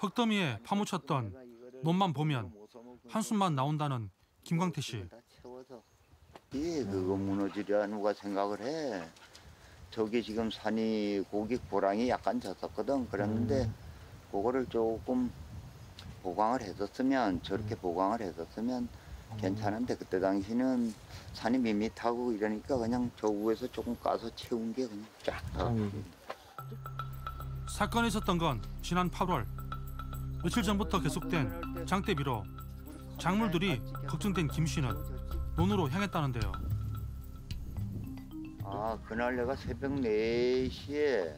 흙더미에 파묻혔던 논만 보면 한숨만 나온다는 김광태 씨. 예, 그거 무너지려 누가 생각을 해. 저기 지금 산이 고기 고랑이 약간 졌었거든. 그랬는데 그거를 조금 보강을 했었으면 저렇게 보강을 했었으면 괜찮은데 그때 당시는 산이 밋밋하고 이러니까 그냥 저 위에서 조금 까서 채운 게 그냥 쫙. 사건이 있었던 건 지난 8월. 며칠 전부터 계속된 장대비로 작물들이 걱정된 김 씨는 논으로 향했다는데요. 아, 그날 내가 새벽 4시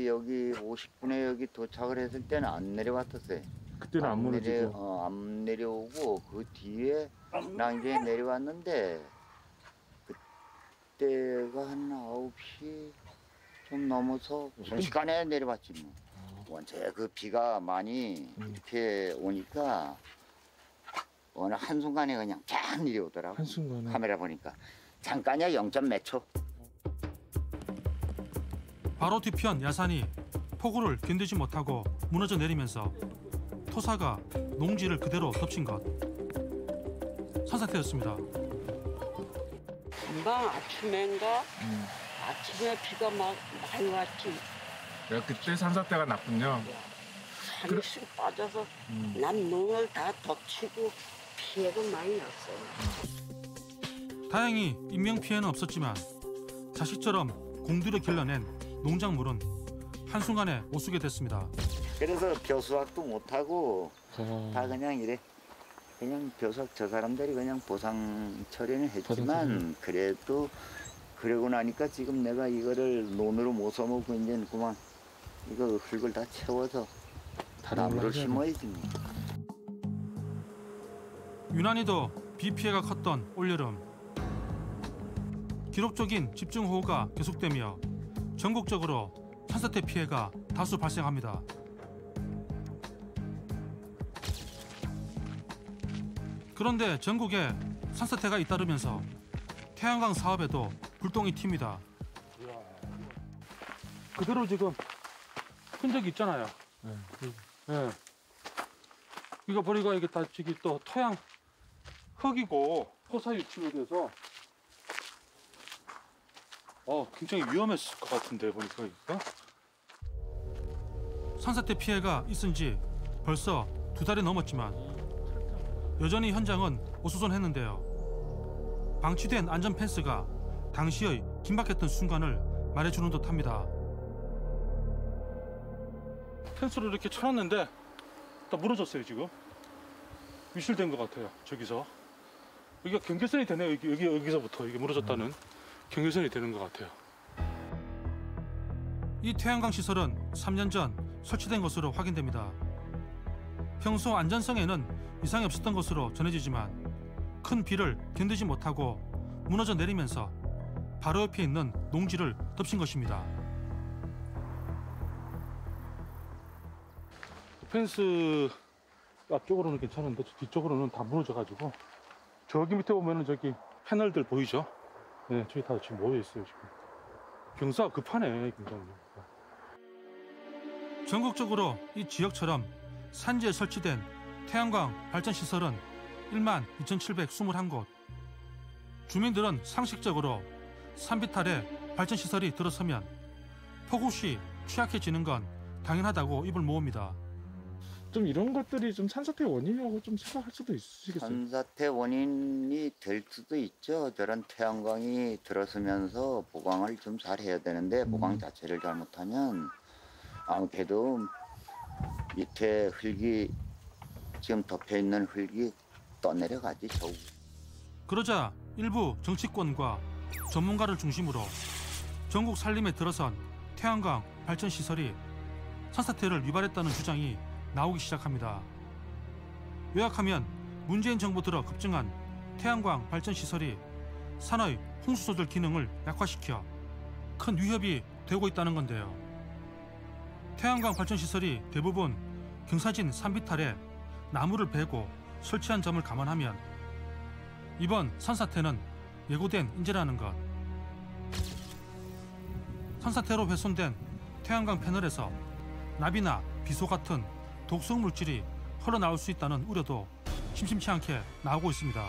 여기 50분에 여기 도착을 했을 때는 안 내려왔었어요. 그때는 안 무너지고? 안 내려오고 그 뒤에 낭저에 내려왔는데 그때가 한 9시 좀 넘어서 순식간에 내려왔지 뭐. 원체 그 비가 많이 이렇게 오니까 어느 한순간에 그냥 쫙 내려오더라고. 한순간에? 카메라 보니까. 잠깐이야 0점 몇 초. 바로 뒤편 야산이 폭우를 견디지 못하고 무너져 내리면서 토사가 농지를 그대로 덮친 것. 산사태였습니다. 금방 아침인가? 아침에 비가 막 많이 왔지. 그때 산사태가 났군요. 산이 쑥 빠져서 난 농을 다 덮치고 피해가 많이 났어요. 다행히 인명피해는 없었지만 자식처럼 공들여 길러낸 농작물은 한순간에 못쓰게 됐습니다. 그래서 벼수학도 못하고 다 그냥 이래. 그냥 벼수학 저 사람들이 그냥 보상 처리는 했지만 그래도 그러고 나니까 지금 내가 이거를 논으로 못 써먹고 이제 그만 이거 흙을 다 채워서 나무를 심어야지. 유난히도 비 피해가 컸던 올여름. 기록적인 집중호우가 계속되며 전국적으로 산사태 피해가 다수 발생합니다. 그런데 전국에 산사태가 잇따르면서 태양광 사업에도 불똥이 튑니다. 그대로 지금 흔적이 있잖아요. 네. 이거 보니까 이게 다 지금 또 토양 흙이고 토사 유출로 돼서 굉장히 위험했을 것 같은데 보니까 이거. 산사태 피해가 있은 지 벌써 2달이 넘었지만 여전히 현장은 어수선했는데요. 방치된 안전 펜스가 당시의 긴박했던 순간을 말해주는 듯합니다. 펜스를 이렇게 쳐놨는데 다 무너졌어요. 지금 위실된 것 같아요. 저기서 여기가 경계선이 되네요. 여기서부터 이게 무너졌다는 경계선이 되는 것 같아요. 이 태양광 시설은 3년 전 설치된 것으로 확인됩니다. 평소 안전성에는 이상이 없었던 것으로 전해지지만 큰 비를 견디지 못하고 무너져 내리면서 바로 옆에 있는 농지를 덮친 것입니다. 펜스 앞쪽으로는 괜찮은데 뒤쪽으로는 다 무너져가지고 저기 밑에 보면은 저기 패널들 보이죠? 네, 저기 다 지금 모여 있어요. 지금 경사가 급하네. 굉장히. 전국적으로 이 지역처럼 산지에 설치된 태양광 발전 시설은 12,721곳. 주민들은 상식적으로 산비탈에 발전 시설이 들어서면 폭우 시 취약해지는 건 당연하다고 입을 모읍니다. 좀 이런 것들이 좀 산사태 원인이라고 좀 생각할 수도 있으시겠어요? 산사태 원인이 될 수도 있죠. 저런 태양광이 들어서면서 보강을 좀 잘 해야 되는데 보강 자체를 잘못하면 아무래도 밑에 흙이 지금 덮여 있는 흙이 떠내려가지. 그러자 일부 정치권과 전문가를 중심으로 전국 산림에 들어선 태양광 발전 시설이 산사태를 유발했다는 주장이 나오기 시작합니다. 요약하면 문재인 정부 들어 급증한 태양광 발전 시설이 산의 홍수 조절 기능을 약화시켜 큰 위협이 되고 있다는 건데요. 태양광 발전 시설이 대부분 경사진 산비탈에 나무를 베고 설치한 점을 감안하면 이번 산사태는 예고된 인재라는 것. 산사태로 훼손된 태양광 패널에서 나비나 비소 같은 독성 물질이 흘러나올 수 있다는 우려도 심심치 않게 나오고 있습니다.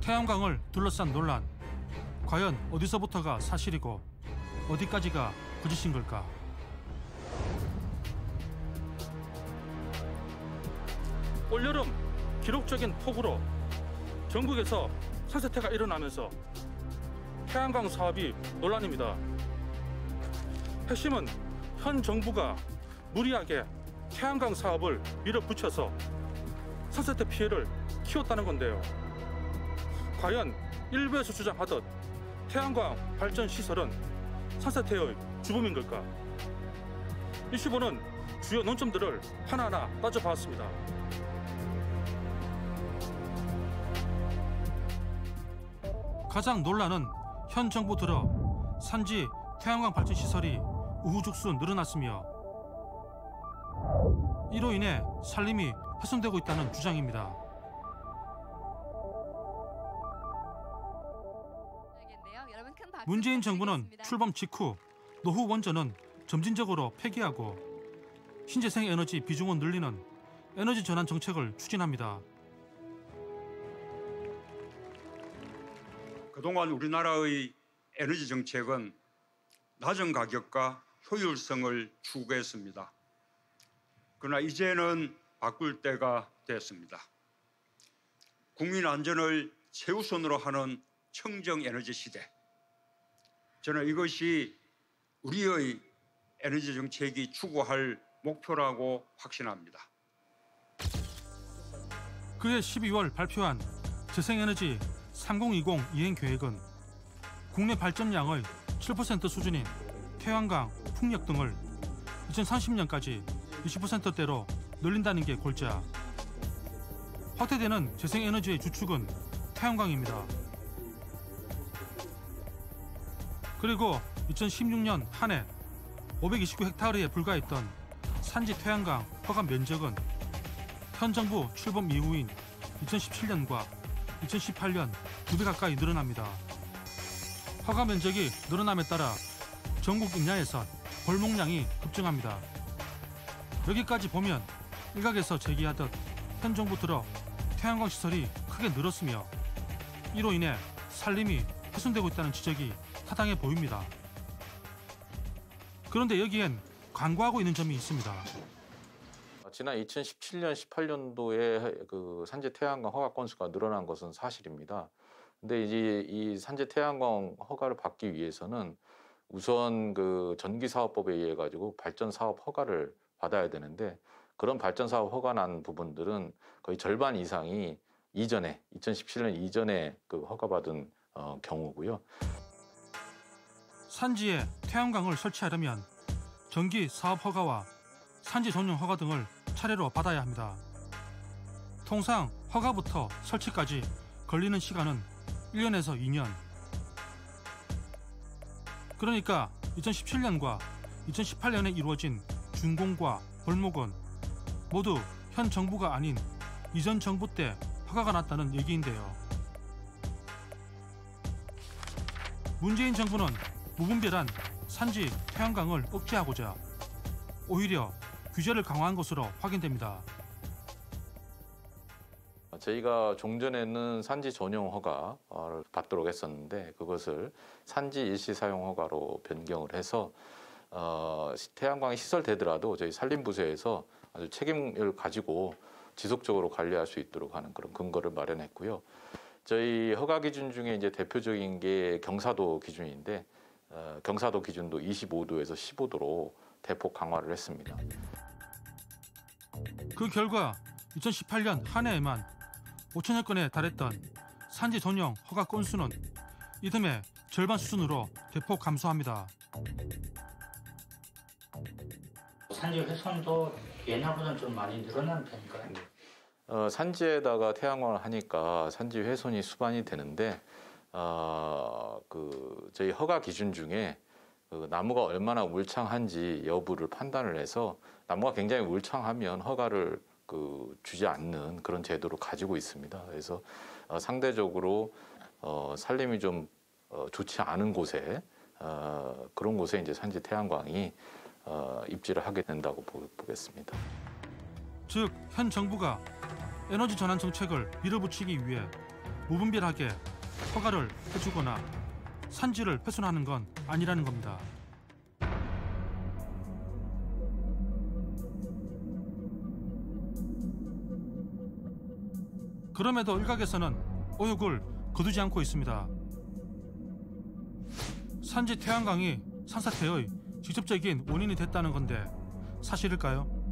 태양광을 둘러싼 논란. 과연 어디서부터가 사실이고 어디까지가 거짓인 걸까? 올여름 기록적인 폭우로 전국에서 산사태가 일어나면서 태양광 사업이 논란입니다. 핵심은 현 정부가 무리하게 태양광 사업을 밀어붙여서 산사태 피해를 키웠다는 건데요. 과연 일부에서 주장하듯 태양광 발전 시설은 산사태의 주범인 걸까? 이슈보는 주요 논점들을 하나하나 따져봤습니다. 가장 논란은 현 정부 들어 산지 태양광 발전 시설이 우후죽순 늘어났으며 이로 인해 산림이 훼손되고 있다는 주장입니다. 문재인 정부는 출범 직후 노후 원전은 점진적으로 폐기하고 신재생 에너지 비중을 늘리는 에너지 전환 정책을 추진합니다. 그동안 우리나라의 에너지 정책은 낮은 가격과 효율성을 추구했습니다. 그러나 이제는 바꿀 때가 됐습니다. 국민 안전을 최우선으로 하는 청정 에너지 시대. 저는 이것이 우리의 에너지 정책이 추구할 목표라고 확신합니다. 그해 12월 발표한 재생에너지 3020 이행 계획은 국내 발전량의 7% 수준인 태양광, 풍력 등을 2030년까지 20%대로 늘린다는 게 골자. 확대되는 재생에너지의 주축은 태양광입니다. 그리고 2016년 한 해 529헥타르에 불과했던 산지 태양광 허가 면적은 현 정부 출범 이후인 2017년과 2018년 2배 가까이 늘어납니다. 허가 면적이 늘어남에 따라 전국 임야에선 벌목량이 급증합니다. 여기까지 보면 일각에서 제기하듯 현 정부 들어 태양광 시설이 크게 늘었으며 이로 인해 산림이 훼손되고 있다는 지적이 타당해 보입니다. 그런데 여기엔 간과하고 있는 점이 있습니다. 지난 2017년, 18년도에 그 산지 태양광 허가 건수가 늘어난 것은 사실입니다. 근데 이제 이 산지 태양광 허가를 받기 위해서는 우선 그 전기사업법에 의해 가지고 발전 사업 허가를 받아야 되는데 그런 발전 사업 허가 난 부분들은 거의 절반 이상이 이전에 2017년 이전에 그 허가받은 경우고요. 산지에 태양광을 설치하려면 전기 사업 허가와 산지 전용 허가 등을 차례로 받아야 합니다. 통상 허가부터 설치까지 걸리는 시간은 1년에서 2년. 그러니까 2017년과 2018년에 이루어진 준공과 벌목은 모두 현 정부가 아닌 이전 정부 때 허가가 났다는 얘기인데요. 문재인 정부는 무분별한 산지 태양광을 억제하고자 오히려 규제를 강화한 것으로 확인됩니다. 저희가 종전에는 산지 전용 허가를 받도록 했었는데 그것을 산지 일시 사용 허가로 변경을 해서 태양광이 시설되더라도 저희 산림부서에서 아주 책임을 가지고 지속적으로 관리할 수 있도록 하는 그런 근거를 마련했고요. 저희 허가 기준 중에 이제 대표적인 게 경사도 기준인데 경사도 기준도 25도에서 15도로 대폭 강화를 했습니다. 그 결과 2018년 한 해에만 5천여 건에 달했던 산지 전용 허가 건수는 이듬해 절반 수준으로 대폭 감소합니다. 산지 훼손도 예년보다는 좀 많이 늘어나는 편인가요? 산지에다가 태양광을 하니까 산지 훼손이 수반이 되는데 저희 허가 기준 중에 그 나무가 얼마나 울창한지 여부를 판단을 해서 나무가 굉장히 울창하면 허가를 주지 않는 그런 제도를 가지고 있습니다. 그래서 상대적으로 산림이 좀 좋지 않은 곳에 그런 곳에 이제 산지 태양광이 입지를 하게 된다고 보겠습니다. 즉, 현 정부가 에너지 전환 정책을 밀어붙이기 위해 무분별하게 허가를 해주거나 산지를 훼손하는 건 아니라는 겁니다. 그럼에도 일각에서는 의혹을 거두지 않고 있습니다. 산지 태양광이 산사태의 직접적인 원인이 됐다는 건데 사실일까요?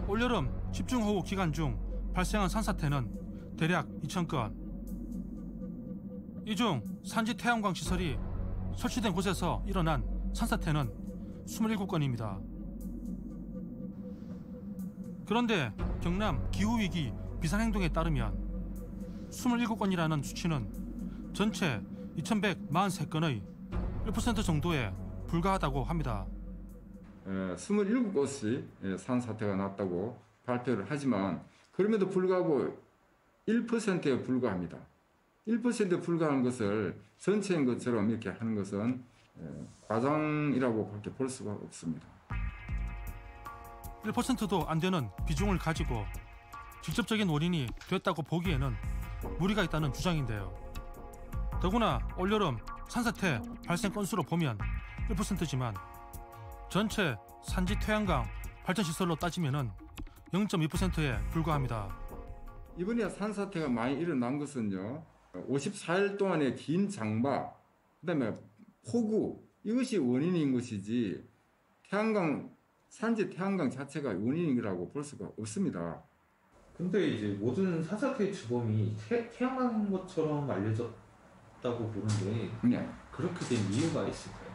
올여름 집중호우 기간 중 발생한 산사태는 대략 2,000건. 이 중 산지 태양광 시설이 설치된 곳에서 일어난 산사태는 27건입니다. 그런데 경남 기후위기 비상행동에 따르면 27건이라는 수치는 전체 2,143건의 1% 정도에 불과하다고 합니다. 27곳이 산사태가 났다고 발표를 하지만 그럼에도 불구하고 1%에 불과합니다. 1%에 불과한 것을 전체인 것처럼 이렇게 하는 것은 과장이라고 밖에 볼 수가 없습니다. 1%도 안 되는 비중을 가지고 직접적인 원인이 됐다고 보기에는 무리가 있다는 주장인데요. 더구나 올여름 산사태 발생 건수로 보면 1%지만 전체 산지 태양광 발전시설로 따지면 0.2%에 불과합니다. 이번에 산사태가 많이 일어난 것은요, 54일 동안의 긴 장마, 그다음에 폭우, 이것이 원인인 것이지 산지 태양광 자체가 원인이라고 볼 수가 없습니다. 근데 이제 모든 산사태의 주범이 태양광인 것처럼 알려졌다고 보는데 네. 그렇게 된 이유가 있을까요?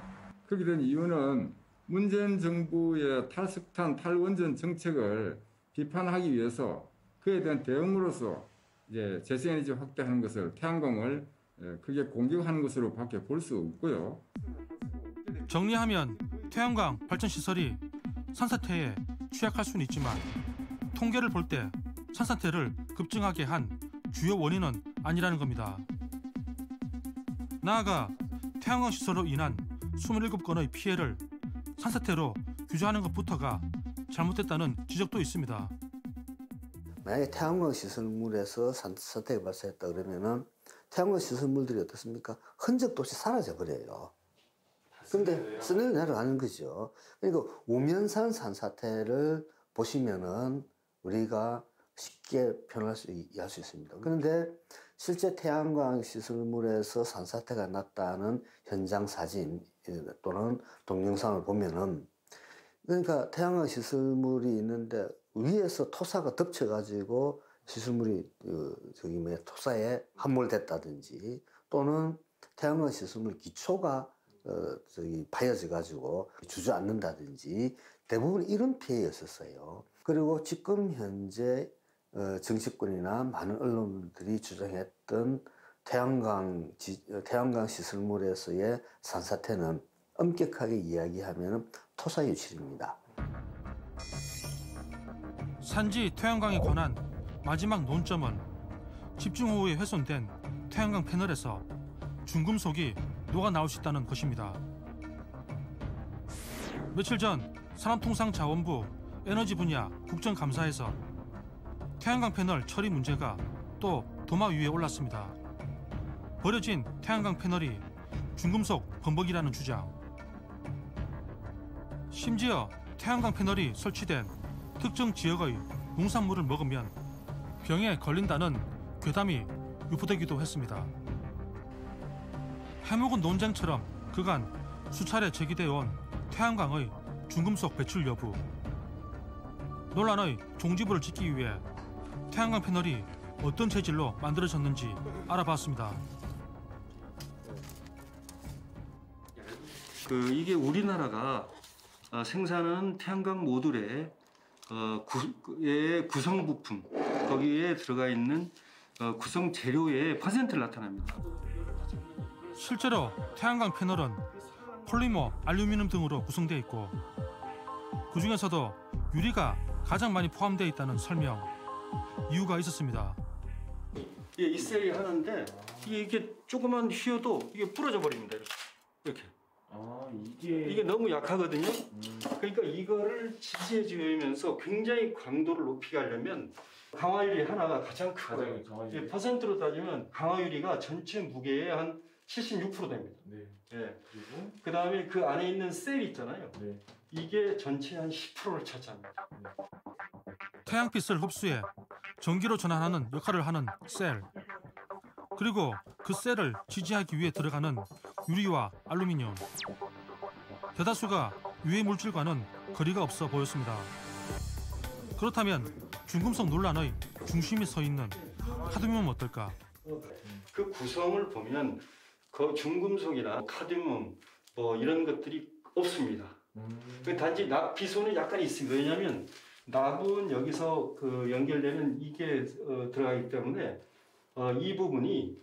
그렇게 된 이유는 문재인 정부의 탈석탄 탈원전 정책을 비판하기 위해서 그에 대한 대응으로서 이제 재생에너지 확대하는 것을 태양광을 크게 공격하는 것으로 밖에 볼 수 없고요. 정리하면 태양광 발전시설이 산사태에 취약할 수는 있지만 통계를 볼 때 산사태를 급증하게 한 주요 원인은 아니라는 겁니다. 나아가 태양광 시설로 인한 27건의 피해를 산사태로 규정하는 것부터가 잘못됐다는 지적도 있습니다. 만약에 태양광 시설물에서 산사태가 발생했다 그러면은 태양광 시설물들이 어떻습니까? 흔적도 없이 사라져 버려요. 그런데 스늘 내려가는 거죠. 그러니까 우면산 산사태를 보시면은 우리가 쉽게 표현할 수 있습니다. 그런데 실제 태양광 시설물에서 산사태가 났다는 현장 사진 또는 동영상을 보면은, 그러니까 태양광 시설물이 있는데 위에서 토사가 덮쳐가지고 시설물이 토사에 함몰됐다든지, 또는 태양광 시설물 기초가 파여져가지고 주저앉는다든지, 대부분 이런 피해였었어요. 그리고 지금 현재 정치권이나 많은 언론들이 주장했던 태양광 시설물에서의 산사태는 엄격하게 이야기하면 토사 유출입니다. 산지 태양광에 관한 마지막 논점은 집중호우에 훼손된 태양광 패널에서 중금속이 녹아 나올 수 있다는 것입니다. 며칠 전 산업통상자원부 에너지 분야 국정감사에서 태양광 패널 처리 문제가 또 도마 위에 올랐습니다. 버려진 태양광 패널이 중금속 범벅이라는 주장. 심지어 태양광 패널이 설치된 특정 지역의 농산물을 먹으면 병에 걸린다는 괴담이 유포되기도 했습니다. 해묵은 논쟁처럼 그간 수차례 제기되어 온 태양광의 중금속 배출 여부. 논란의 종지부를 짓기 위해 태양광 패널이 어떤 재질로 만들어졌는지 알아봤습니다. 이게 우리나라가 생산한 태양광 모듈의 구성 부품, 거기에 들어가 있는 구성 재료의 퍼센트를 나타납니다. 실제로 태양광 패널은 폴리머, 알루미늄 등으로 구성되어 있고 그 중에서도 유리가 가장 많이 포함되어 있다는 설명, 이유가 있었습니다. 이 셀이 하는데 이게 조금만 휘어도 이게 부러져 버립니다. 이렇게. 이게 너무 약하거든요. 그러니까 이거를 지지해 주면서 굉장히 강도를 높이게 하려면 강화유리 하나가 가장 크고요. 퍼센트로 따지면 강화유리가 전체 무게의 한 76% 됩니다. 그리고 그 다음에 그 안에 있는 셀 있잖아요. 이게 전체 한 10%를 차지합니다. 태양빛을 흡수해 전기로 전환하는 역할을 하는 셀. 그리고 그 셀을 지지하기 위해 들어가는 유리와 알루미늄. 대다수가 유해 물질과는 거리가 없어 보였습니다. 그렇다면 중금속 논란의 중심에 서 있는 카드뮴은 어떨까? 그 구성을 보면 그 중금속이나 카드뮴 뭐 이런 것들이 없습니다. 단지 납 비소는 약간 있습니다. 왜냐하면 납은 여기서 그 연결되는 이게 들어가기 때문에 이 부분이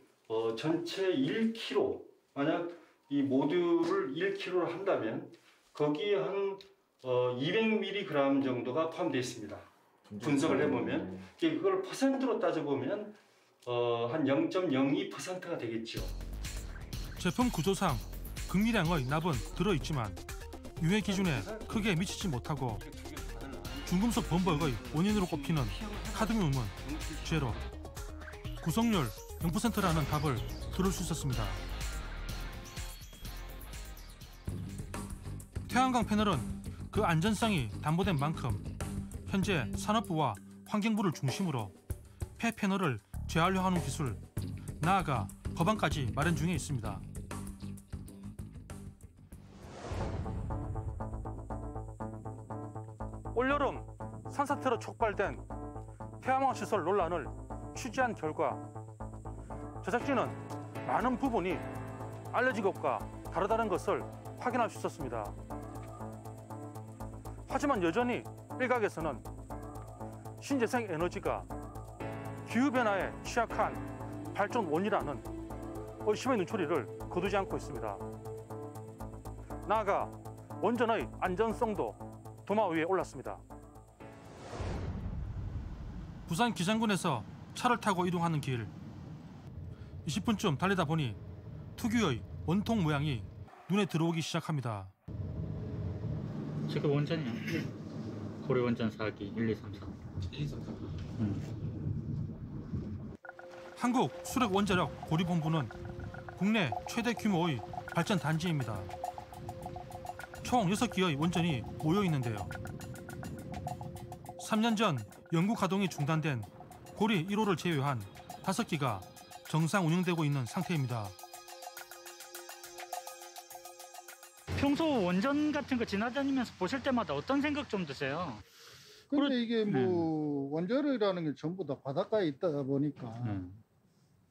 전체 1kg 만약 이 모듈을 1kg를 한다면 거기에 한 200mg 정도가 포함되어 있습니다. 분석을 해보면 그걸 퍼센트로 따져보면 한 0.02%가 되겠죠. 제품 구조상 극미량의 납은 들어있지만 유해 기준에 크게 미치지 못하고 중금속 범벅의 원인으로 꼽히는 카드뮴은 제로. 구성률 0%라는 답을 들을 수 있었습니다. 태양광 패널은 그 안전성이 담보된 만큼 현재 산업부와 환경부를 중심으로 폐패널을 재활용하는 기술, 나아가 법안까지 마련 중에 있습니다. 올여름 산사태로 촉발된 태양광 시설 논란을 취재한 결과 제작진은 많은 부분이 알려진 것과 다르다는 것을 확인할 수 있었습니다. 하지만 여전히 일각에서는 신재생 에너지가 기후변화에 취약한 발전원이라는 의심의 눈초리를 거두지 않고 있습니다. 나아가 원전의 안전성도 도마 위에 올랐습니다. 부산 기장군에서 차를 타고 이동하는 길. 20분쯤 달리다 보니 특유의 원통 모양이 눈에 들어오기 시작합니다. 지금 원전이야. 고려 원전 4기 1, 2, 3, 4. 1, 2, 3, 4. 한국 수력원자력 고리본부는 국내 최대 규모의 발전 단지입니다. 총 6기의 원전이 모여 있는데요. 3년 전 연구 가동이 중단된 고리 1호를 제외한 5기가 정상 운영되고 있는 상태입니다. 평소 원전 같은 거 지나다니면서 보실 때마다 어떤 생각 좀 드세요? 근데 이게 뭐 원전이라는 게 전부 다 바닷가에 있다 보니까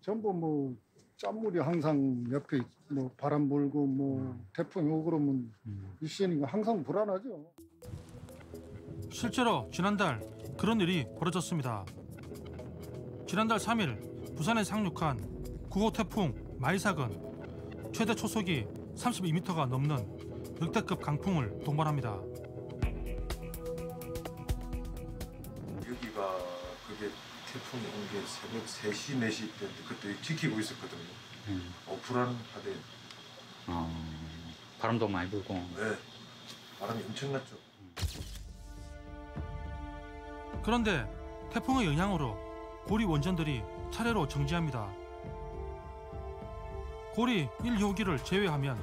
전부 뭐 짠물이 항상 옆에 뭐 바람 불고 뭐 태풍이 오고 그러면 있으니까 항상 불안하죠. 실제로 지난달 그런 일이 벌어졌습니다. 지난달 3일 부산에 상륙한 9호 태풍 마이삭은 최대 초속이 32m가 넘는 역대급 강풍을 동반합니다. 여기가 그게 태풍이 온 게 새벽 3시, 4시 때인데 그때 지키고 있었거든요. 불안하대. 바람도 많이 불고. 네, 바람이 엄청났죠. 그런데 태풍의 영향으로 고리 원전들이 차례로 정지합니다. 고리 1, 2호기를 제외하면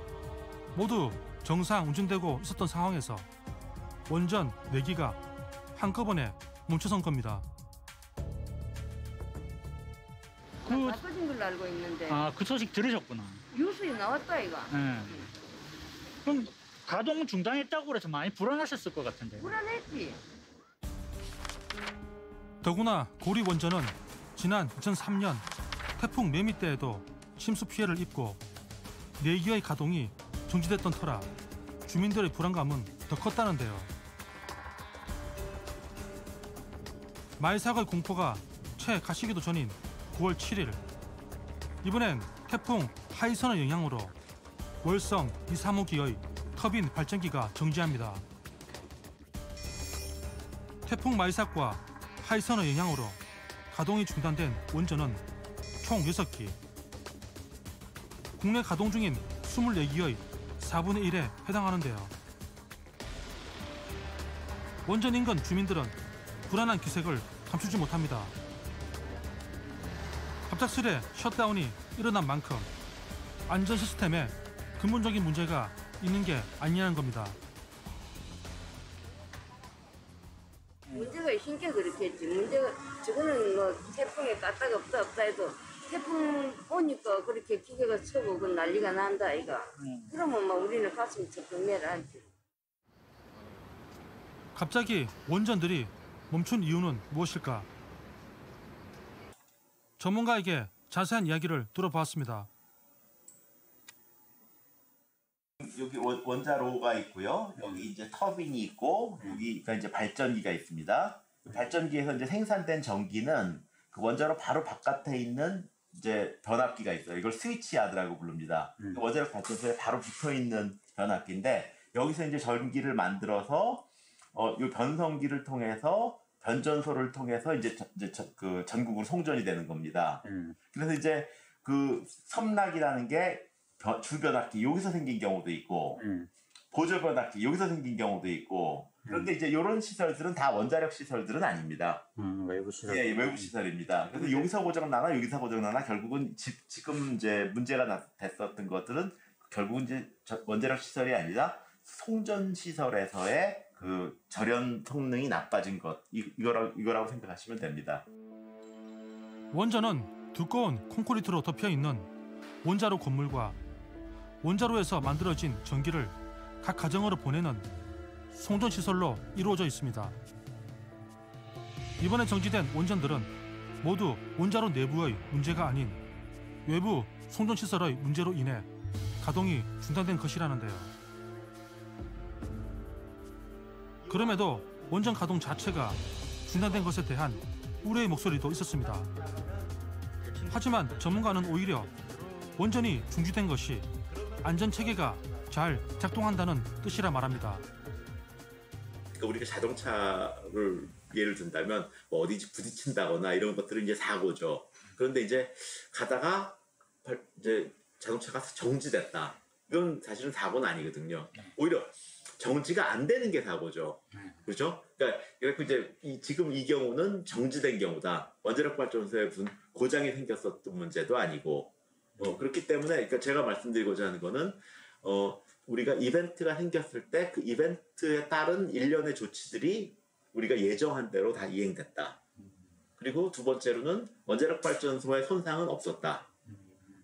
모두 정상 운전되고 있었던 상황에서 원전 4기가 한꺼번에 멈춰선 겁니다. 바꿔진 걸로 알고 있는데. 그 소식 들으셨구나. 뉴스에 나왔다 이거. 네. 그럼 가동 중단했다고 그래서 많이 불안하셨을 것 같은데. 불안했지. 더구나 고리 원전은 지난 2003년 태풍 매미 때에도 침수 피해를 입고 4기의 가동이 중지됐던 터라 주민들의 불안감은 더 컸다는데요. 마이삭의 공포가 채 가시기도 전인 9월 7일 이번엔 태풍 하이선의 영향으로 월성 2, 3호기의 터빈 발전기가 정지합니다. 태풍 마이삭과 하이선의 영향으로 가동이 중단된 원전은 총 6기. 국내 가동 중인 24기의 4분의 1에 해당하는데요. 원전 인근 주민들은 불안한 기색을 감추지 못합니다. 갑작스레 셧다운이 일어난 만큼 안전 시스템에 근본적인 문제가 있는 게 아니냐는 겁니다. 문제가 있으니까 그렇겠지. 문제가 저거는 뭐 태풍에 까딱 없다 해도 태풍 오니까 그렇게 기계가 서고 그 난리가 난다 아이가. 그러면 막 우리는 가슴이 쩍쩍 내려앉지. 갑자기 원전들이 멈춘 이유는 무엇일까? 전문가에게 자세한 이야기를 들어보았습니다. 여기 원자로가 있고요. 여기 이제 터빈이 있고 여기가 이제 발전기가 있습니다. 발전기에서 이제 생산된 전기는 그 원자로 바로 바깥에 있는 이제 변압기가 있어요. 이걸 스위치야드라고 부릅니다. 원자력 발전소에 바로 붙어 있는 변압기인데 여기서 이제 전기를 만들어서 이 변성기를 통해서 변전소를 통해서 이제 그 전국으로 송전이 되는 겁니다. 그래서 이제 그 섬락이라는 게 주변압기 여기서 생긴 경우도 있고 보조변압기 여기서 생긴 경우도 있고 그런데 이제 이런 시설들은 다 원자력 시설들은 아닙니다. 외부 시설. 예, 외부 시설입니다. 그래서 여기서 고장 나나 여기서 고장 나나 결국은 지금 이제 문제가 됐었던 것들은 결국은 이제 원자력 시설이 아니라 송전 시설에서의 그 절연 성능이 나빠진 것 이거라고 생각하시면 됩니다. 원전은 두꺼운 콘크리트로 덮여 있는 원자로 건물과 원자로에서 만들어진 전기를 각 가정으로 보내는 송전시설로 이루어져 있습니다. 이번에 정지된 원전들은 모두 원자로 내부의 문제가 아닌 외부 송전시설의 문제로 인해 가동이 중단된 것이라는데요. 그럼에도 원전 가동 자체가 중단된 것에 대한 우려의 목소리도 있었습니다. 하지만 전문가는 오히려 원전이 중지된 것이 안전체계가 잘 작동한다는 뜻이라 말합니다. 그러니까 우리가 자동차를 예를 든다면 뭐 어디 부딪힌다거나 이런 것들은 이제 사고죠. 그런데 이제 가다가 이제 자동차가 정지됐다. 이건 사실은 사고는 아니거든요. 오히려 정지가 안 되는 게 사고죠. 그렇죠? 그러니까 이제 지금 이 경우는 정지된 경우다. 원자력 발전소에 무슨 고장이 생겼었던 문제도 아니고 그렇기 때문에 그러니까 제가 말씀드리고자 하는 거는 우리가 이벤트가 생겼을 때 그 이벤트에 따른 일련의 조치들이 우리가 예정한 대로 다 이행됐다. 그리고 두 번째로는 원자력 발전소의 손상은 없었다.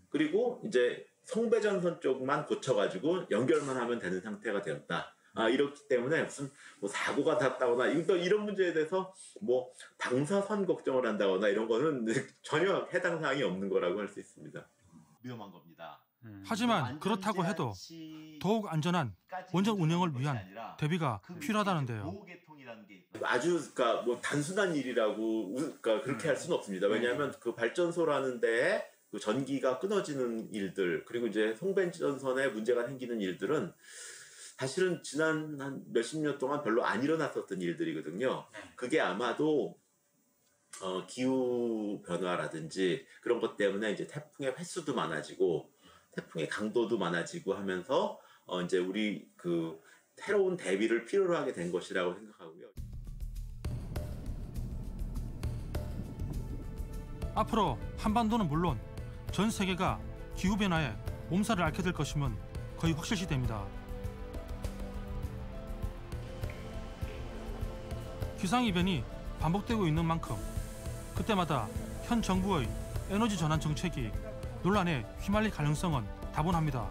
그리고 이제 송배전선 쪽만 고쳐가지고 연결만 하면 되는 상태가 되었다. 이렇기 때문에 무슨 뭐 사고가 났다거나 이런 문제에 대해서 뭐 방사선 걱정을 한다거나 이런 거는 전혀 해당 사항이 없는 거라고 할 수 있습니다. 위험한 겁니다. 하지만 그렇다고 해도 더욱 안전한 원전 운영을 위한 대비가 필요하다는데요. 아주 그러니까 뭐 단순한 일이라고 그러니까 그렇게 할 수는 없습니다. 왜냐하면 그 발전소라는 데에 그 전기가 끊어지는 일들 그리고 이제 송배전선에 문제가 생기는 일들은 사실은 지난 한 몇십 년 동안 별로 안 일어났었던 일들이거든요. 그게 아마도 기후 변화라든지 그런 것 때문에 이제 태풍의 횟수도 많아지고 태풍의 강도도 많아지고 하면서 이제 우리 그 새로운 대비를 필요로 하게 된 것이라고 생각하고요. 앞으로 한반도는 물론 전 세계가 기후 변화에 몸살을 앓게 될 것임은 거의 확실시됩니다. 기상이변이 반복되고 있는 만큼 그때마다 현 정부의 에너지 전환 정책이 논란에 휘말릴 가능성은 다분합니다.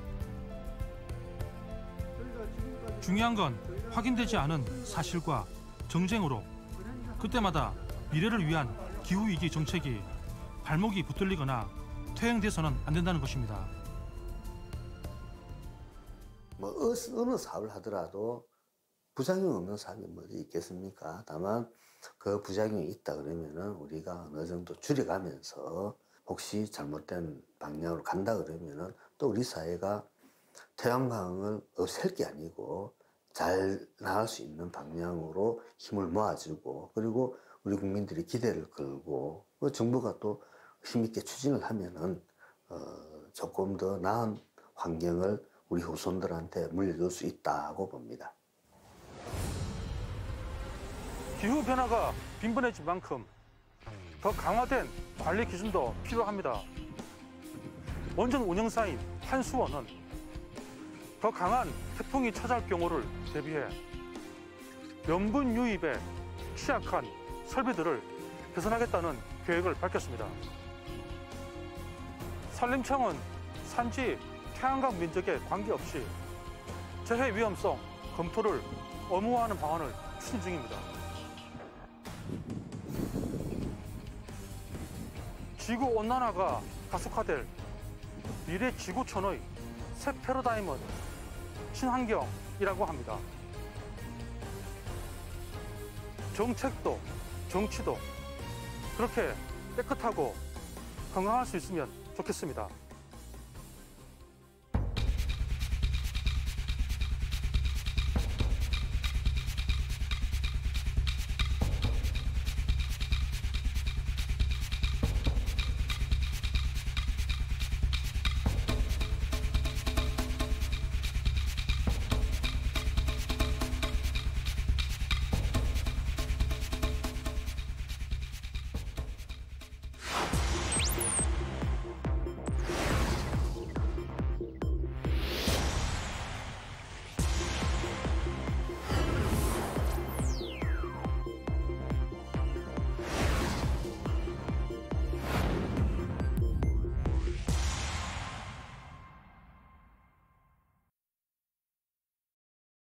중요한 건 확인되지 않은 사실과 정쟁으로 그때마다 미래를 위한 기후위기 정책이 발목이 붙들리거나 퇴행돼서는 안 된다는 것입니다. 뭐 어느 사업을 하더라도 부작용이 없는 사업이 어디 있겠습니까? 다만 그 부작용이 있다 그러면은 우리가 어느 정도 줄여가면서 혹시 잘못된 방향으로 간다 그러면은 또 우리 사회가 태양광을 없앨 게 아니고 잘 나갈 수 있는 방향으로 힘을 모아주고 그리고 우리 국민들이 기대를 걸고 정부가 또 힘있게 추진을 하면은 조금 더 나은 환경을 우리 후손들한테 물려줄 수 있다고 봅니다. 기후 변화가 빈번해진 만큼 더 강화된 관리 기준도 필요합니다. 원전 운영사인 한수원은 더 강한 태풍이 찾아올 경우를 대비해 염분 유입에 취약한 설비들을 개선하겠다는 계획을 밝혔습니다. 산림청은 산지 태양광 면적에 관계없이 재해 위험성 검토를 의무화하는 방안을 추진 중입니다. 지구온난화가 가속화될 미래 지구촌의 새 패러다임은 친환경이라고 합니다. 정책도 정치도 그렇게 깨끗하고 건강할 수 있으면 좋겠습니다.